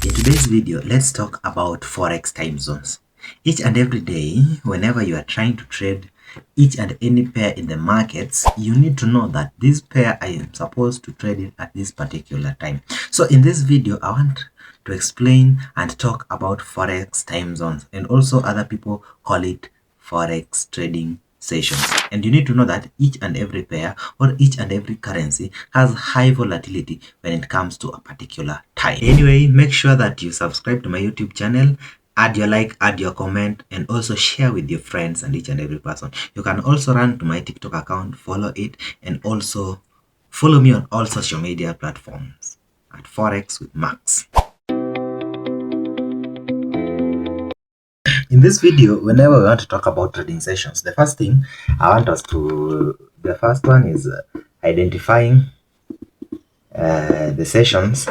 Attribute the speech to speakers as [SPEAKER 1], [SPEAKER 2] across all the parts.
[SPEAKER 1] In today's video, let's talk about Forex time zones. Each and every day, whenever you are trying to trade each and any pair in the markets, you need to know that this pair I am supposed to trade it at this particular time. So in this video, I want to explain and talk about Forex time zones, and also other people call it Forex trading sessions. And you need to know that each and every pair or each and every currency has high volatility when it comes to a particular time. Anyway, make sure that you subscribe to my YouTube channel, add your like, add your comment, and also share with your friends and each and every person. You can also run to my TikTok account, follow it, and also follow me on all social media platforms at Forex with Max. In this video, whenever we want to talk about trading sessions, the first thing I want us to, the first one is identifying the sessions.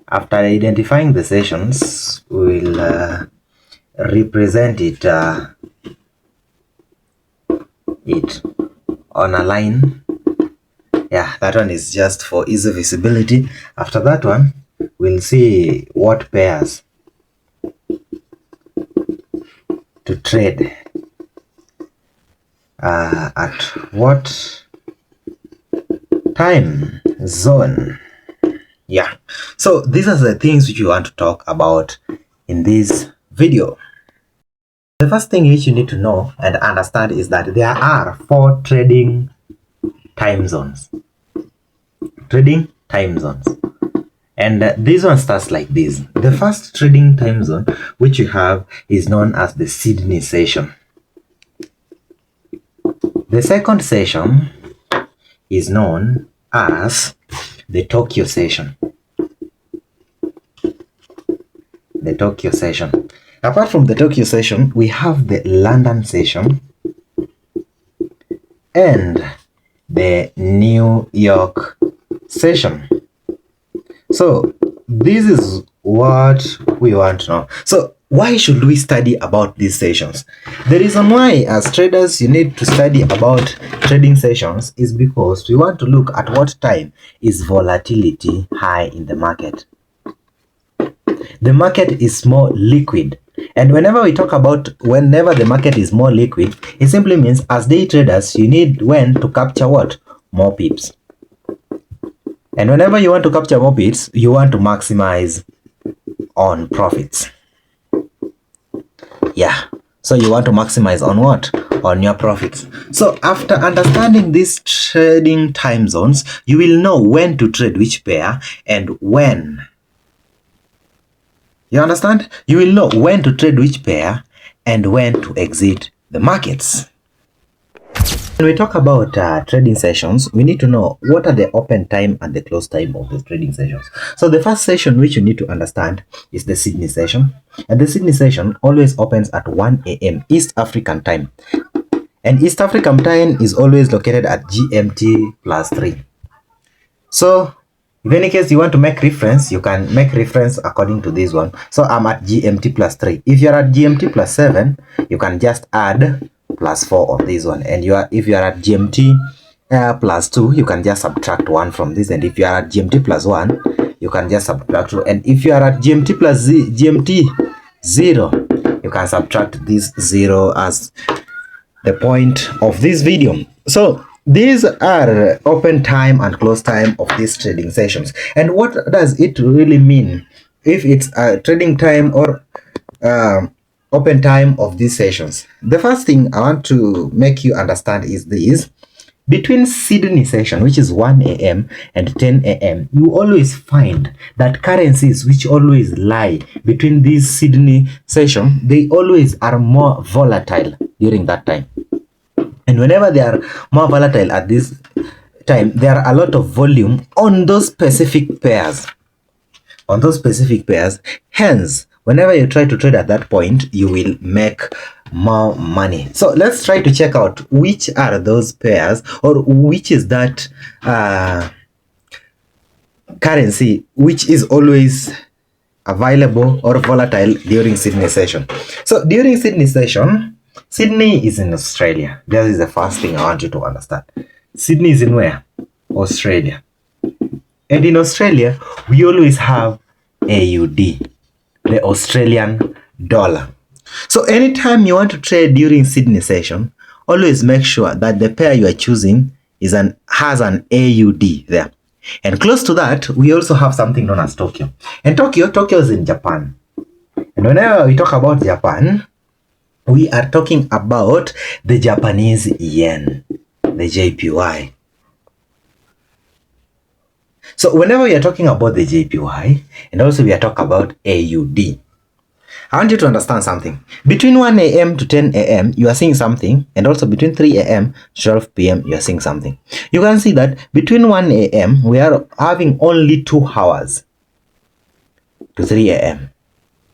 [SPEAKER 1] After identifying the sessions, we'll represent it on a line. Yeah, that one is just for easy visibility. After that one, we'll see what pairs to trade at what time zone. Yeah, so these are the things which you want to talk about in this video. The first thing which you need to know and understand is that there are 4 trading time zones. Trading time zones. And this one starts like this. The first trading time zone which you have is known as the Sydney session. The second session is known as the Tokyo session. The Tokyo session. Apart from the Tokyo session, we have the London session and the New York session. So this is what we want to know. So why should we study about these sessions? The reason why as traders you need to study about trading sessions is because we want to look at what time is volatility high in the market. The market is more liquid. And whenever we talk about whenever the market is more liquid, it simply means as day traders you need when to capture what? More pips. And whenever you want to capture more pips, you want to maximize on profits. Yeah, so you want to maximize on what? On your profits. So after understanding these trading time zones, you will know when to trade which pair and when. You understand? You will know when to trade which pair and when to exit the markets. When we talk about trading sessions, we need to know what are the open time and the close time of the trading sessions. So the first session which you need to understand is the Sydney session. And the Sydney session always opens at 1 a.m. East African time. And East African time is always located at GMT plus 3. So if in any case you want to make reference, you can make reference according to this one. So I'm at GMT plus 3. If you're at GMT plus 7, you can just add plus 4 of this one, and if you are at GMT plus 2, you can just subtract 1 from this, and if you are at GMT plus 1, you can just subtract 2, and if you are at GMT plus GMT 0, you can subtract this 0 as the point of this video. So these are open time and close time of these trading sessions. And what does it really mean if it's a trading time or open time of these sessions? The first thing I want to make you understand is this. Between Sydney session, which is 1 a.m. and 10 a.m., you always find that currencies which always lie between this Sydney session, they always are more volatile during that time. And whenever they are more volatile at this time, there are a lot of volume on those specific pairs. On those specific pairs, hence whenever you try to trade at that point, you will make more money. So let's try to check out which are those pairs, or which is that currency which is always available or volatile during Sydney session. So during Sydney session, Sydney is in Australia. That is the first thing I want you to understand. Sydney is in where? Australia. And in Australia, we always have AUD, the Australian dollar. So anytime you want to trade during Sydney session, always make sure that the pair you are choosing has an AUD there. And close to that, we also have something known as Tokyo. And Tokyo is in Japan. And whenever we talk about Japan, we are talking about the Japanese yen, the JPY. So whenever we are talking about the JPY, and also we are talking about AUD, I want you to understand something. Between 1 a.m. to 10 a.m., you are seeing something, and also between 3 a.m. to 12 p.m., you are seeing something. You can see that between 1 a.m., we are having only 2 hours to 3 a.m.,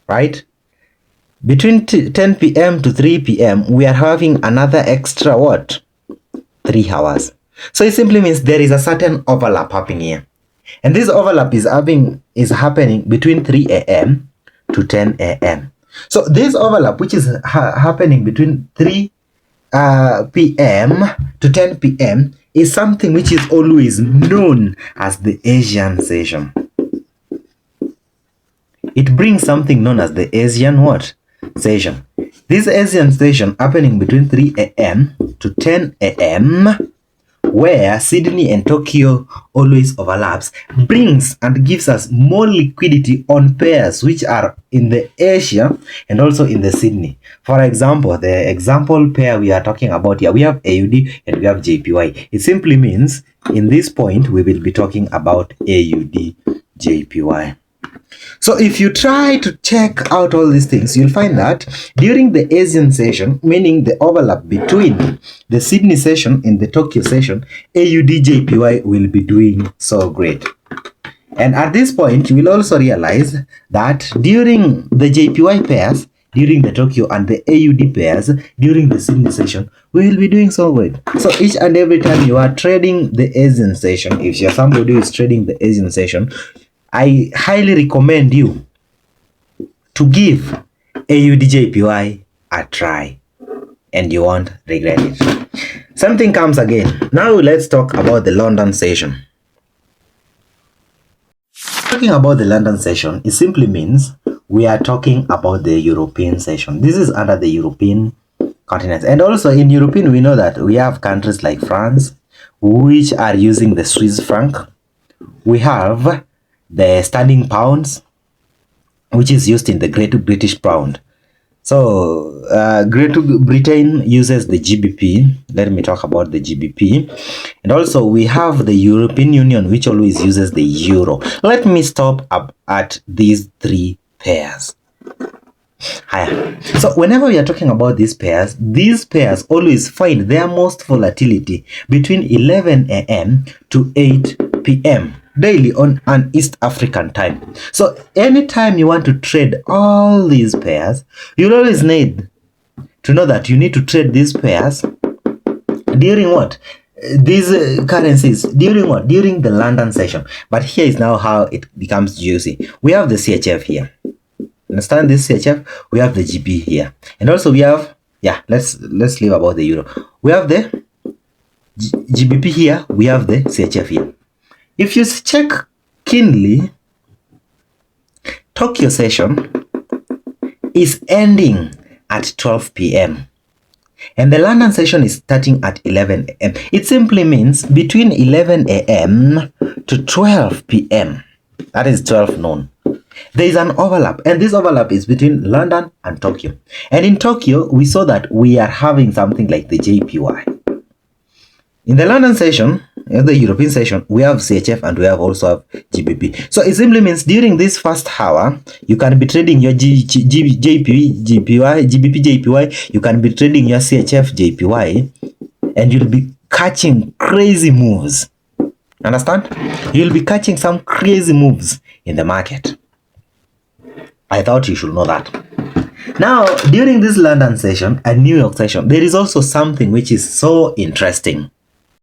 [SPEAKER 1] right? Between 10 p.m. to 3 p.m., we are having another extra what? 3 hours. So it simply means there is a certain overlap happening here. And this overlap is happening between 3 a.m. to 10 a.m. So this overlap, which is happening between 3 p.m. to 10 p.m., is something which is always known as the Asian session. It brings something known as the Asian what? Session. This Asian session happening between 3 a.m. to 10 a.m., where Sydney and Tokyo always overlaps, brings and gives us more liquidity on pairs which are in the Asia and also in the Sydney. For example, the example pair we are talking about here, we have AUD and we have JPY. It simply means in this point we will be talking about AUD JPY. So if you try to check out all these things, you'll find that during the Asian session, meaning the overlap between the Sydney session and the Tokyo session, AUD JPY will be doing so great. And at this point, you will also realize that during the JPY pairs, during the Tokyo and the AUD pairs, during the Sydney session, we will be doing so great. So each and every time you are trading the Asian session, if you're somebody who is trading the Asian session, I highly recommend you to give AUD JPY a try, and you won't regret it. Something comes again. Now let's talk about the London session. Talking about the London session, it simply means we are talking about the European session. This is under the European continent. And also in European, we know that we have countries like France, which are using the Swiss franc. We have the sterling pounds, which is used in the Great British pound. So Great Britain uses the GBP. Let me talk about the GBP. And also we have the European Union, which always uses the euro. Let me stop up at these 3 pairs. So whenever we are talking about these pairs always find their most volatility between 11 a.m. to 8 p.m. daily on an East African time. So anytime you want to trade all these pairs, you'll always need to know that you need to trade these pairs during what? These currencies during what? During the London session. But here is now how it becomes juicy. We have the CHF here. Understand this CHF? We have the GB here. And also we have, let's leave about the euro. We have the GBP here. We have the CHF here. If you check keenly, Tokyo session is ending at 12 p.m. and the London session is starting at 11 a.m. It simply means between 11 a.m. to 12 p.m. That is 12 noon. There is an overlap, and this overlap is between London and Tokyo. And in Tokyo, we saw that we are having something like the JPY. In the London session, in the European session, we have CHF and we have also have GBP. So it simply means during this first hour, you can be trading your GBP JPY, you can be trading your CHF JPY, and you'll be catching crazy moves. Understand? You'll be catching some crazy moves in the market. I thought you should know that. Now, during this London session and New York session, there is also something which is so interesting.